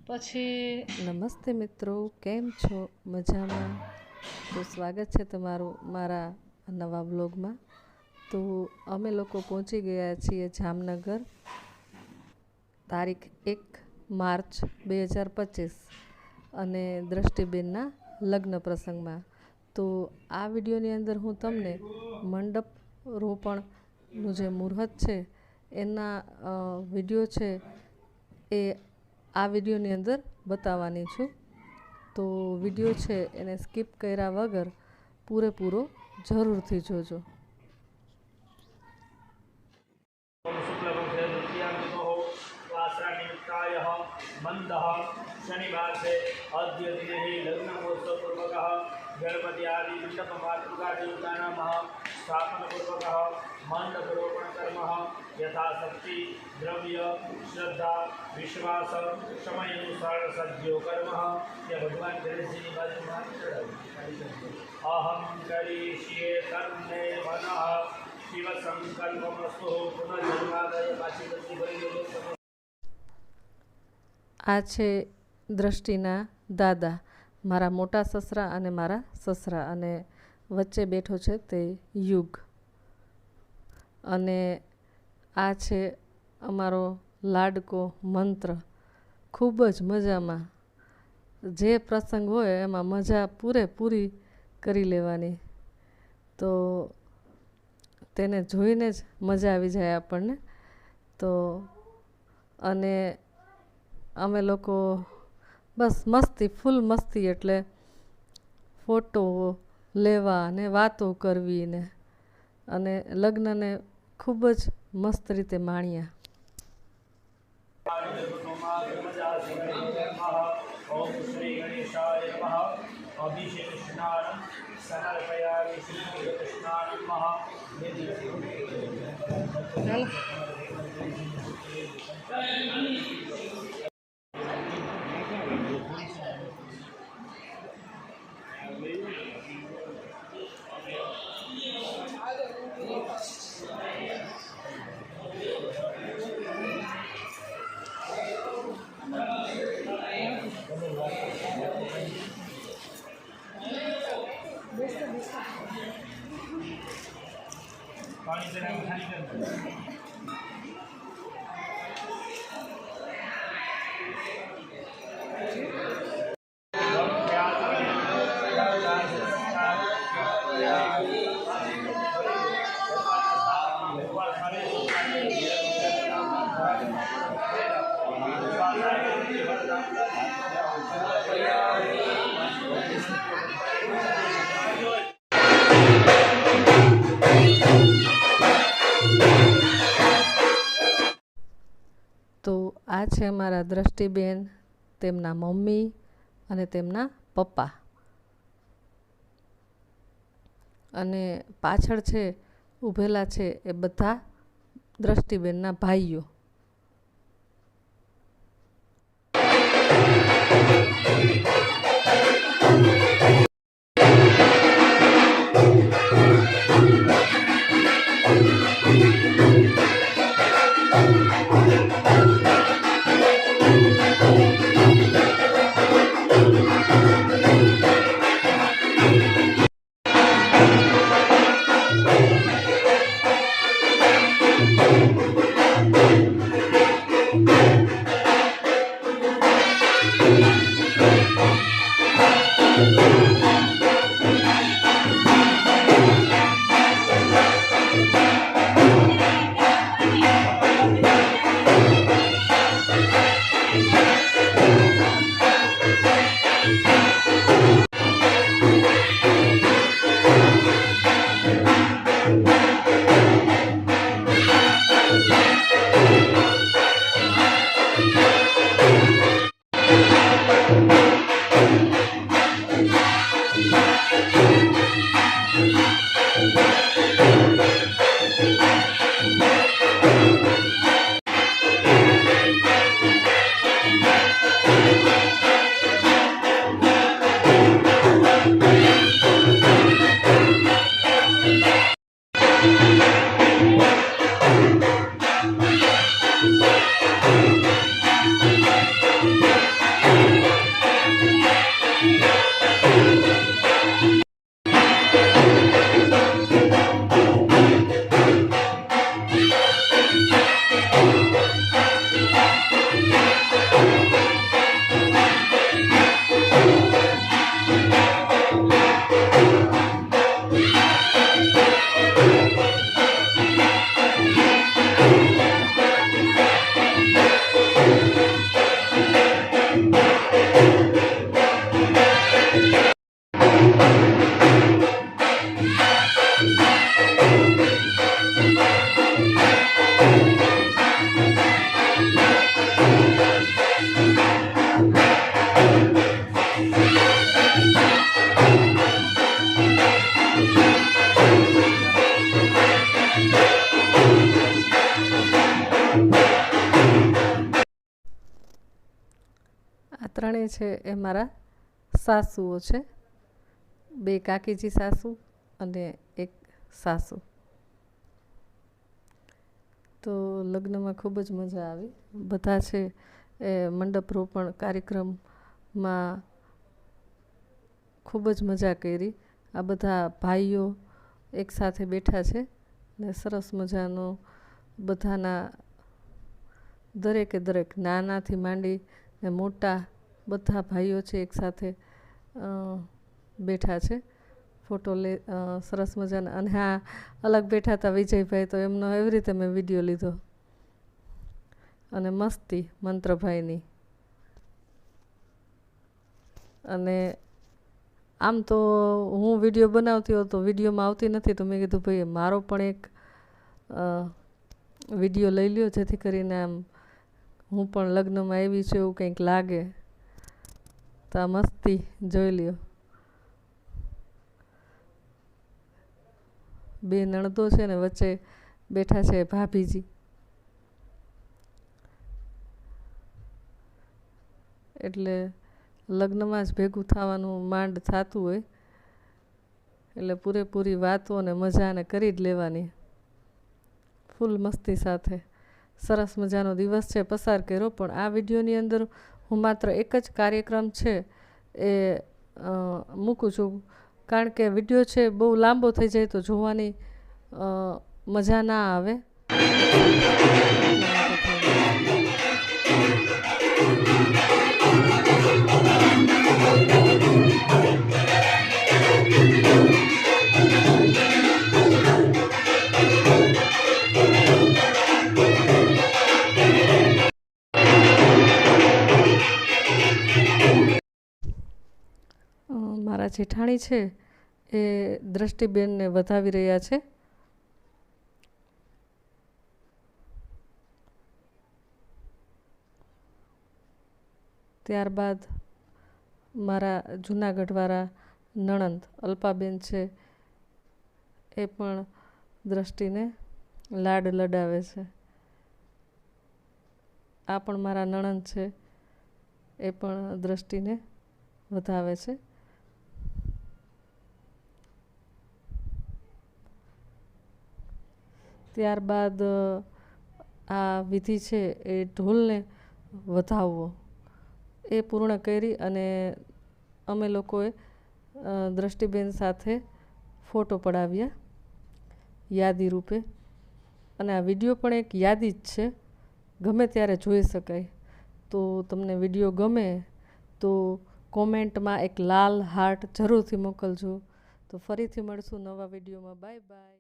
પછી નમસ્તે મિત્રો, કેમ છો? મજામાં? તો સ્વાગત છે તમારું મારા નવા વ્લોગમાં. તો અમે લોકો પહોંચી ગયા છીએ જામનગર, તારીખ 1 માર્ચ 2025 અને દ્રષ્ટિબેનના લગ્ન પ્રસંગમાં. તો આ વિડીયોની અંદર હું તમને મંડપ રોપણનું જે મુહૂર્ત છે એના વિડીયો છે એ આ વિડીયોની અંદર બતાવવાની છું. તો વિડીયો છે એને સ્કીપ કર્યા વગર પૂરેપૂરો જરૂરથી જોજો. शनिवार से अद्य दिने लग्न महोत्सव पूर्वक गणपति आदि मंडप मातृका देवतानां स्थापन पूर्वक मंडपरोपण कर्म यथाशक्ति द्रव्य श्रद्धा विश्वास समय अनुसार सज्जो कर्म ये भगवान गणेश जी की बाजू में अहम करिष्ये तन्मे मनः शिव संकल्पमस्तु पुनर्जन्मादय पाછી બધી ભરી આ છે દ્રષ્ટિના દાદા, મારા મોટા સસરા અને મારા સસરા, અને વચ્ચે બેઠો છે તે યુગ. અને આ છે અમારો લાડકો મંત્ર. ખૂબ જ મજામાં, જે પ્રસંગ હોય એમાં મજા પૂરેપૂરી કરી લેવાની. તો તેને જોઈને જ મજા આવી જાય આપણને. તો અને અમે લોકો બસ મસ્તી, ફૂલ મસ્તી, એટલે ફોટો લેવા ને વાતો કરવી ને, અને લગ્નને ખૂબ જ મસ્ત રીતે માણ્યા. ओम श्री गणेशाय नमः अभिषेक स्नान समर्पयामि श्री स्नान नमः पानी से नहीं खाली करना તો આ છે અમારા દ્રષ્ટિબેન, તેમના મમ્મી અને તેમના પપ્પા. અને પાછળ છે ઊભેલા છે એ બધા દ્રષ્ટિબેનના ભાઈઓ. આ ત્રણેય છે એ મારા સાસુઓ છે, 2 કાકીજી સાસુ અને એક સાસુ. તો લગ્નમાં ખૂબ જ મજા આવી. બધા છે એ મંડપ રોપણ કાર્યક્રમમાં ખૂબ જ મજા કરી. આ બધા ભાઈઓ એકસાથે બેઠા છે ને સરસ મજાનો બધાના દરેક નાનાથી માંડી ને મોટા બધા ભાઈઓ છે એકસાથે બેઠા છે. ફોટો સરસ મજાના. અને હા, અલગ બેઠા હતા વિજયભાઈ, તો એમનો એવી રીતે મેં વિડીયો લીધો. અને મસ્તી મંત્રભાઈની. અને આમ તો હું વિડીયો બનાવતી હોઉં તો વિડીયોમાં આવતી નથી, તો મેં કીધું ભાઈ મારો પણ એક વિડીયો લઈ લ્યો, જેથી કરીને આમ હું પણ લગ્નમાં આવી છું એવું કંઈક લાગે. તો આ મસ્તી જોઈ લ્યો. 2 નણદો છે ને વચ્ચે બેઠા છે ભાભીજી. એટલે લગ્નમાં જ ભેગું થવાનું માંડ થતું હોય, એટલે પૂરેપૂરી વાતો અને મજાને કરી જ લેવાની, ફૂલ મસ્તી સાથે. સરસ મજાનો દિવસ છે પસાર કર્યો. પણ આ વિડીયોની અંદર હું માત્ર એક જ કાર્યક્રમ છે એ મૂકું છું, કારણ કે વિડીયો છે બહુ લાંબો થઈ જાય તો જોવાની મજા ના આવે. મારા જેઠાણી છે એ દ્રષ્ટિબેનને વધાવી રહ્યા છે. ત્યારબાદ મારા જૂનાગઢવાળા નણંદ અલ્પાબેન છે એ પણ દ્રષ્ટિને લાડ લડાવે છે. આ પણ મારા નણંદ છે, એ પણ દ્રષ્ટિને વધાવે છે. ત્યારબાદ આ વિધિ છે એ ઢોલને વધાવવો એ પૂર્ણ કરી અને અમે લોકોએ દ્રષ્ટિબેન સાથે ફોટો પડાવ્યા યાદી રૂપે. અને આ વિડીયો પણ એક યાદી જ છે, ગમે ત્યારે જોઈ શકાય. તો તમને વિડીયો ગમે તો કોમેન્ટમાં એક લાલ હાર્ટ જરૂરથી મોકલજો. તો ફરીથી મળશું નવા વિડીયોમાં. Bye bye.